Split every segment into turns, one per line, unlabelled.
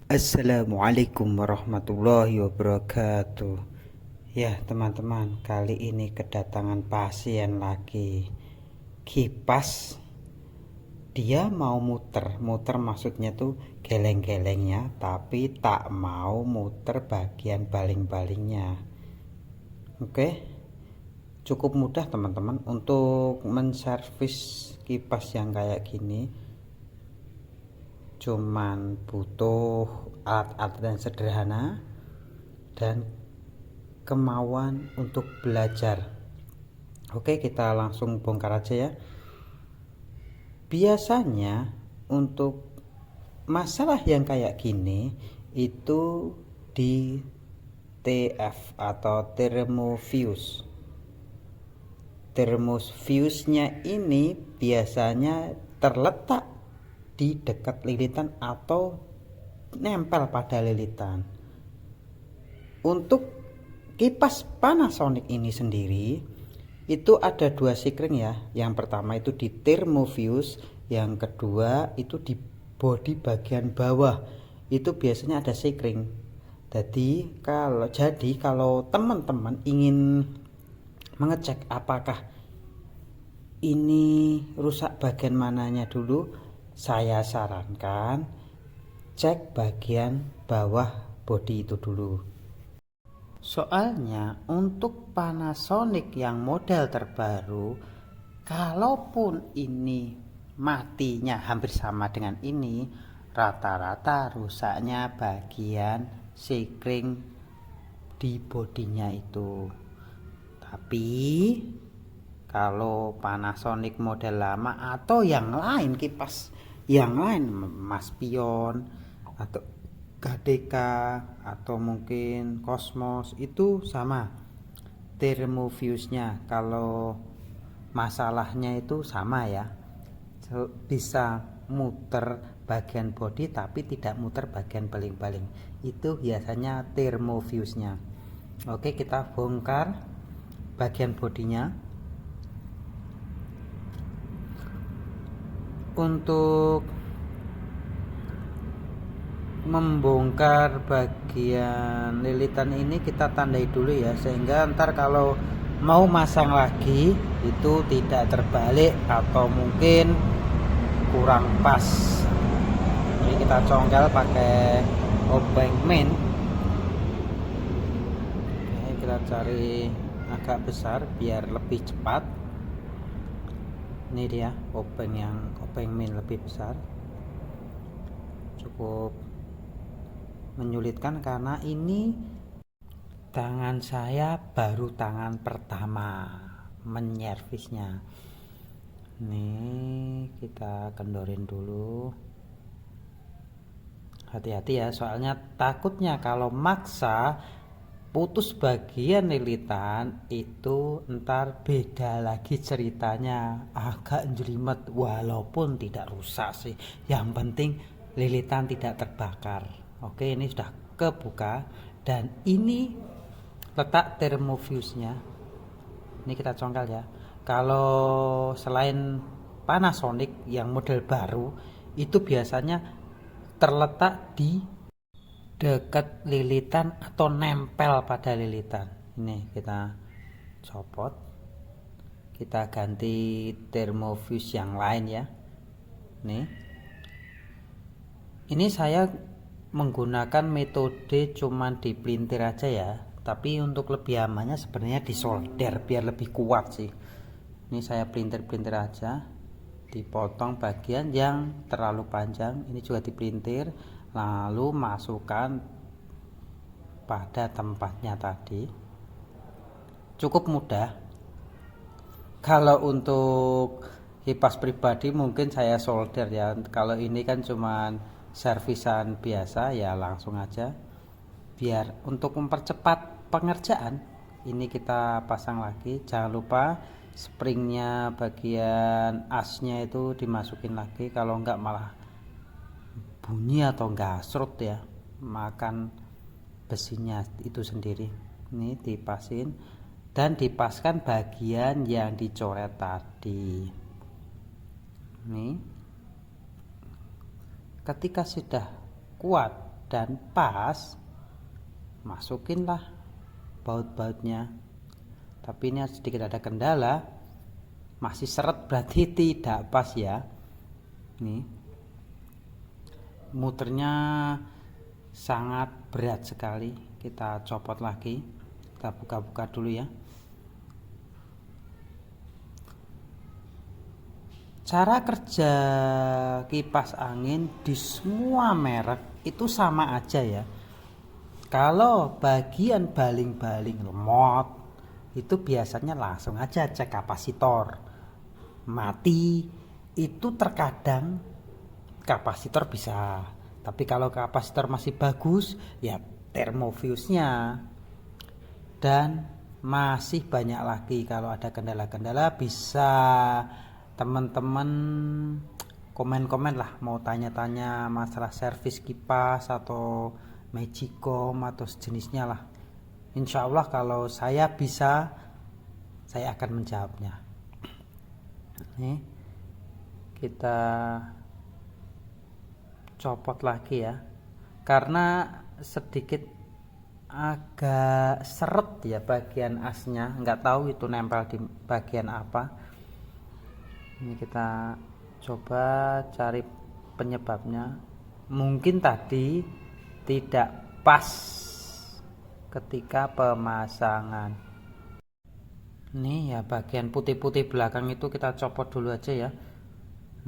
Assalamualaikum warahmatullahi wabarakatuh. Ya teman-teman, kali ini kedatangan pasien lagi. Kipas dia mau muter maksudnya tuh geleng-gelengnya, tapi tak mau muter bagian baling-balingnya. Oke, cukup mudah teman-teman untuk menservis kipas yang kayak gini. Cuman butuh alat-alat yang sederhana dan kemauan untuk belajar. Oke, kita langsung bongkar aja ya. Biasanya untuk masalah yang kayak gini itu di TF atau thermofuse-nya ini biasanya terletak di dekat lilitan atau nempel pada lilitan. Untuk kipas Panasonic ini sendiri itu ada dua sikring ya. Yang pertama itu di thermofuse, yang kedua itu di bodi bagian bawah. Itu biasanya ada sikring. Jadi kalau teman-teman ingin mengecek apakah ini rusak bagian mananya dulu, saya sarankan cek bagian bawah bodi itu dulu. Soalnya untuk Panasonic yang model terbaru, kalaupun ini matinya hampir sama dengan ini, rata-rata rusaknya bagian sikring di bodinya itu. Tapi kalau Panasonic model lama atau yang lain, kipas yang lain, Mas Pion atau KDK atau mungkin Cosmos, itu sama thermofuse-nya. Kalau masalahnya itu sama ya, bisa muter bagian bodi tapi tidak muter bagian baling-baling. Itu biasanya thermofuse-nya. Oke, kita bongkar bagian bodinya. Untuk membongkar bagian lilitan ini kita tandai dulu ya, sehingga ntar kalau mau masang lagi itu tidak terbalik atau mungkin kurang pas. Jadi kita congkel pakai obeng main. Oke, kita cari agak besar biar lebih cepat. Ini dia obeng main lebih besar. Cukup menyulitkan karena ini tangan saya baru tangan pertama menyervisnya. Nih kita kendorin dulu. Hati-hati ya, soalnya takutnya kalau maksa putus bagian lilitan itu ntar beda lagi ceritanya, agak jelimet. Walaupun tidak rusak sih, yang penting lilitan tidak terbakar. Oke, ini sudah kebuka dan ini letak thermofuse-nya. Ini kita congkel ya. Kalau selain Panasonic yang model baru itu biasanya terletak di dekat lilitan atau nempel pada lilitan. Ini kita copot, kita ganti thermofuse yang lain ya. Ini saya menggunakan metode cuman di pelintir aja ya, tapi untuk lebih amannya sebenarnya di solder biar lebih kuat sih. Ini saya pelintir aja, dipotong bagian yang terlalu panjang, ini juga dipelintir, lalu masukkan pada tempatnya tadi. Cukup mudah. Kalau untuk kipas pribadi mungkin saya solder ya. Kalau ini kan cuman servisan biasa ya, langsung aja. Biar untuk mempercepat pengerjaan, ini kita pasang lagi. Jangan lupa springnya bagian asnya itu dimasukin lagi, kalau enggak malah bunyi atau gasrut ya, makan besinya itu sendiri. Ini dipasin dan dipaskan bagian yang dicoret tadi. Nih, ketika sudah kuat dan pas, masukinlah baut-bautnya. Tapi ini sedikit ada kendala, masih seret berarti tidak pas ya. Nih, muternya sangat berat sekali. Kita copot lagi, kita buka-buka dulu ya. Cara kerja kipas angin di semua merek itu sama aja ya. Kalau bagian baling-baling remote itu biasanya langsung aja cek kapasitor. Mati itu terkadang kapasitor bisa, tapi kalau kapasitor masih bagus ya termofuse-nya. Dan masih banyak lagi, kalau ada kendala-kendala bisa teman-teman komen-komen lah, mau tanya-tanya masalah servis kipas atau Magicom atau sejenisnya lah. Insya Allah kalau saya bisa, saya akan menjawabnya. Nih, kita copot lagi ya, karena sedikit agak seret ya bagian asnya, nggak tahu itu nempel di bagian apa. Ini kita coba cari penyebabnya. Mungkin tadi tidak pas ketika pemasangan. Nih ya, bagian putih-putih belakang itu kita copot dulu aja ya.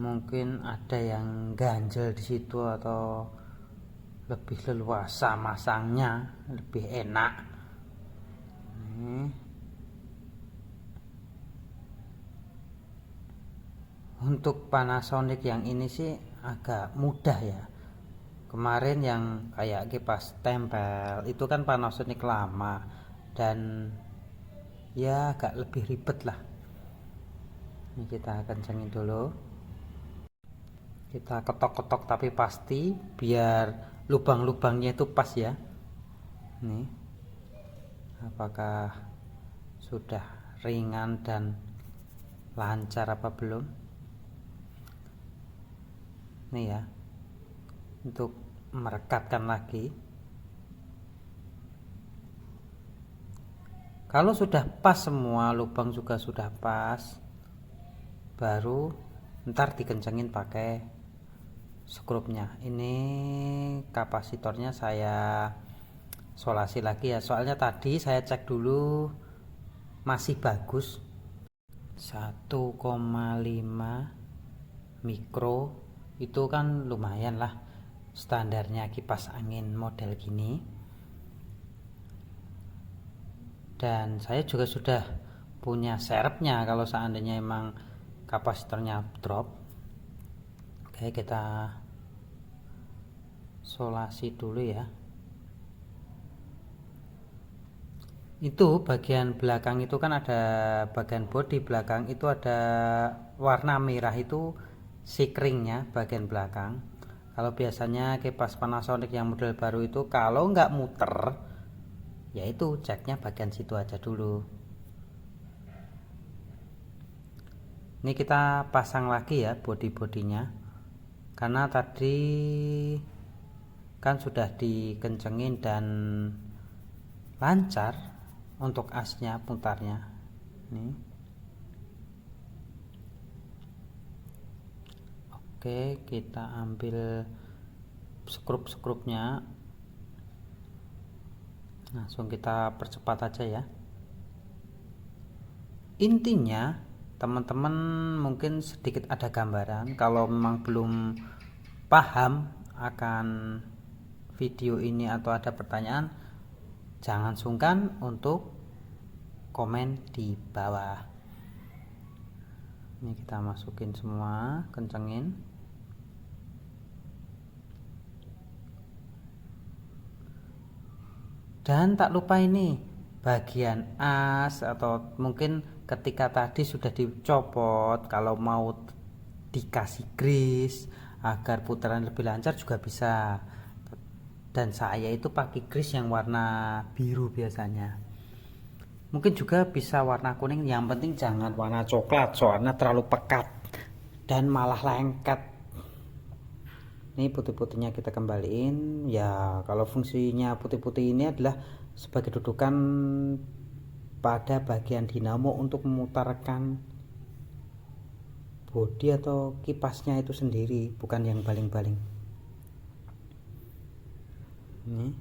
Mungkin ada yang ganjel di situ atau lebih leluasa masangnya, lebih enak. Nih. Untuk Panasonic yang ini sih agak mudah ya. Kemarin yang kayak kipas tempel itu kan Panasonic lama dan ya agak lebih ribet lah. Ini kita kencengin dulu. Kita ketok-ketok tapi pasti biar lubang-lubangnya itu pas ya. Nih. Apakah sudah ringan dan lancar apa belum? Nih ya, untuk merekatkan lagi. Kalau sudah pas semua, lubang juga sudah pas, baru ntar dikencengin pakai skrupnya. Ini kapasitornya saya solasi lagi ya, soalnya tadi saya cek dulu masih bagus, 1,5 mikro. Itu kan lumayan lah standarnya kipas angin model gini. Dan saya juga sudah punya serepnya kalau seandainya emang kapasitornya drop. Oke, kita solasi dulu ya. Itu bagian belakang itu kan ada bagian bodi belakang itu ada warna merah, itu sikringnya bagian belakang. Kalau biasanya kipas Panasonic yang model baru itu kalau nggak muter, yaitu ceknya bagian situ aja dulu. Ini kita pasang lagi ya bodi-bodinya, karena tadi kan sudah dikencengin dan lancar untuk asnya putarnya. Nih. Oke, kita ambil skrup-skrupnya, langsung kita percepat aja ya. Intinya teman-teman mungkin sedikit ada gambaran. Kalau memang belum paham akan video ini atau ada pertanyaan, jangan sungkan untuk komen di bawah. Ini kita masukin semua, kencengin. Dan tak lupa ini bagian as, atau mungkin ketika tadi sudah dicopot, kalau mau dikasih grease agar putaran lebih lancar juga bisa. Dan saya itu pakai grease yang warna biru biasanya. Mungkin juga bisa warna kuning, yang penting jangan warna coklat soalnya terlalu pekat dan malah lengket. Ini putih-putihnya kita kembaliin ya. Kalau fungsinya putih-putih ini adalah sebagai dudukan pada bagian dinamo untuk memutarkan bodi atau kipasnya itu sendiri, bukan yang baling-baling. Ini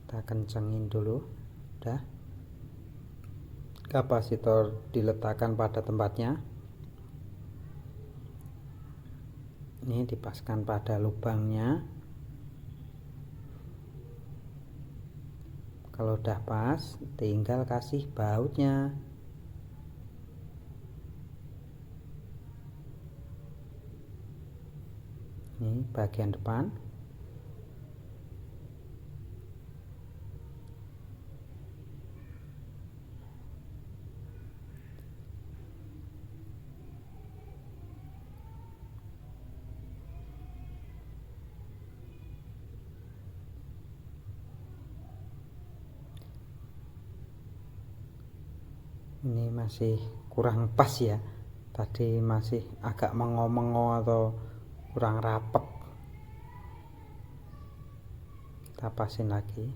kita kencengin dulu. Udah, kapasitor diletakkan pada tempatnya. Ini dipaskan pada lubangnya. Kalau udah pas, tinggal kasih bautnya. Ini bagian depan. Ini masih kurang pas ya, tadi masih agak mengo-mengo atau kurang rapet. Kita pasin lagi.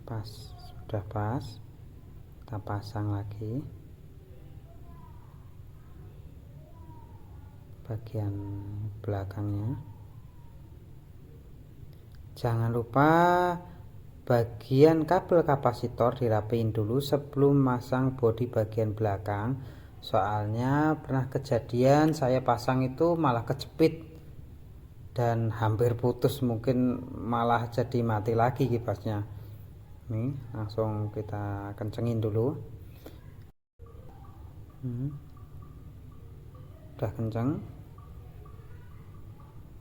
Pas, sudah pas, kita pasang lagi bagian belakangnya. Jangan lupa bagian kabel kapasitor dirapiin dulu sebelum masang bodi bagian belakang. Soalnya pernah kejadian saya pasang itu malah kejepit dan hampir putus, mungkin malah jadi mati lagi kipasnya. Nih, langsung kita kencengin dulu. Udah kenceng.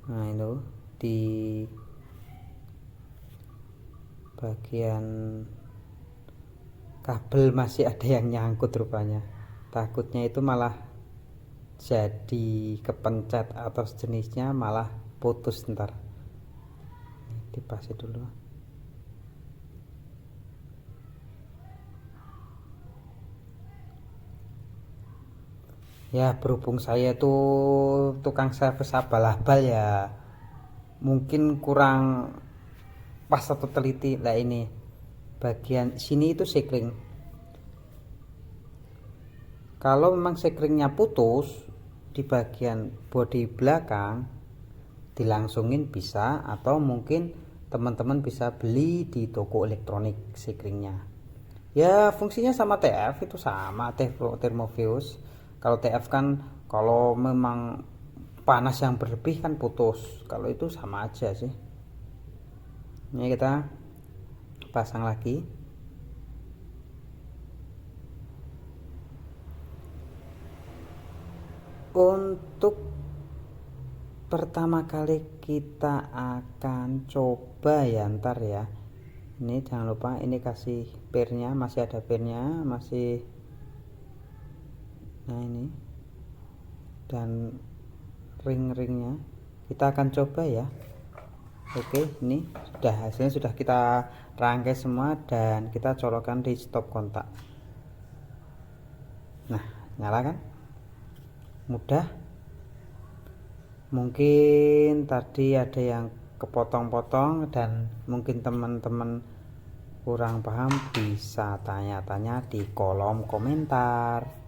Nah, itu di bagian kabel masih ada yang nyangkut rupanya. Takutnya itu malah jadi kepencet atau sejenisnya, malah putus ntar. Dipasi dulu. Ya, berhubung saya tuh tukang servis abal-abal ya, mungkin kurang pas atau teliti lah. Ini bagian sini itu sekring. Kalau memang sekringnya putus di bagian bodi belakang, dilangsungin bisa, atau mungkin teman-teman bisa beli di toko elektronik sekringnya. Ya, fungsinya sama TF, itu sama thermofuse. Kalau TF kan kalau memang panas yang berlebih kan putus, kalau itu sama aja sih. Ini kita pasang lagi. Untuk pertama kali kita akan coba ya ntar ya. Ini jangan lupa ini kasih pirnya, masih ada pirnya, masih. Nah, ini dan ring-ringnya kita akan coba ya. Oke, ini sudah, hasilnya sudah kita rangkai semua dan kita colokkan di stop kontak. Nah, nyala kan? Mudah. Mungkin tadi ada yang kepotong-potong dan mungkin teman-teman kurang paham, bisa tanya-tanya di kolom komentar.